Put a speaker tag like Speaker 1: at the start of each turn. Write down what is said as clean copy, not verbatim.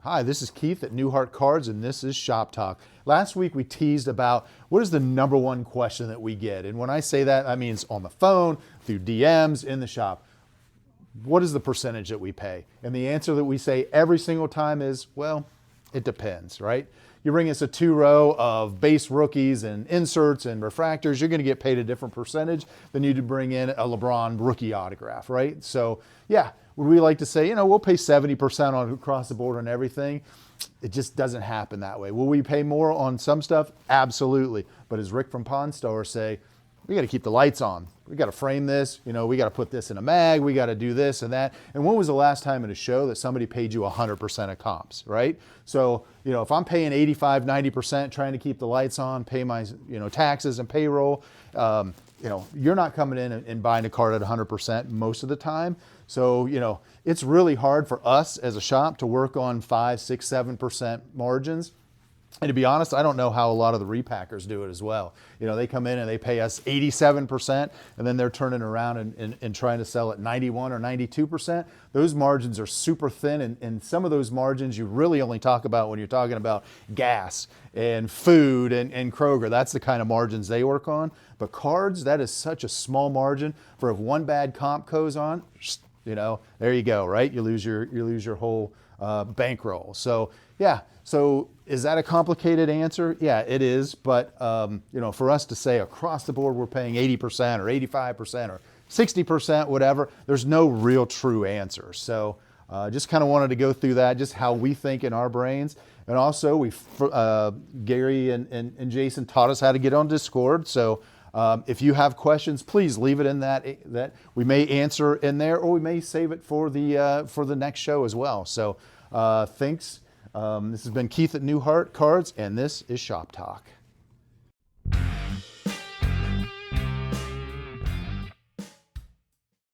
Speaker 1: Hi, this is Keith at Newhart Cards, and this is Shop Talk. Last week we teased about what is the number one question that we get. And when I say that, I mean it's on the phone, through DMs, in the shop. What is the percentage that we pay? And the answer that we say every single time is, well, it depends, right? You bring us a 2-row of base rookies and inserts and refractors, you're going to get paid a different percentage than you to bring in a LeBron rookie autograph, right? So yeah, would we like to say, we'll pay 70% on across the board on everything? It just doesn't happen that way. Will we pay more on some stuff? Absolutely. But as Rick from Pawn Store say, we got to keep the lights on. We got to frame this, we got to put this in a mag, we got to do this and that. And when was the last time in a show that somebody paid you 100% of comps, right? So, if I'm paying 85, 90% trying to keep the lights on, pay my, taxes and payroll, you're not coming in and buying a card at 100% most of the time. So, it's really hard for us as a shop to work on 5, 6, 7% margins. And to be honest, I don't know how a lot of the repackers do it as well. They come in and they pay us 87%, and then they're turning around and trying to sell at 91 or 92%. Those margins are super thin, and some of those margins you really only talk about when you're talking about gas and food and Kroger. That's the kind of margins they work on. But cards, that is such a small margin for if one bad comp goes on, there you go, right? You lose your whole bankroll. So yeah. So is that a complicated answer? Yeah, it is. But for us to say across the board we're paying 80% or 85% or 60%, whatever, there's no real true answer. So just kind of wanted to go through that, just how we think in our brains. And also Gary and Jason taught us how to get on Discord. So if you have questions, please leave it in that we may answer in there, or we may save it for the next show as well. So thanks. This has been Keith at Newhart Cards, and this is Shop Talk.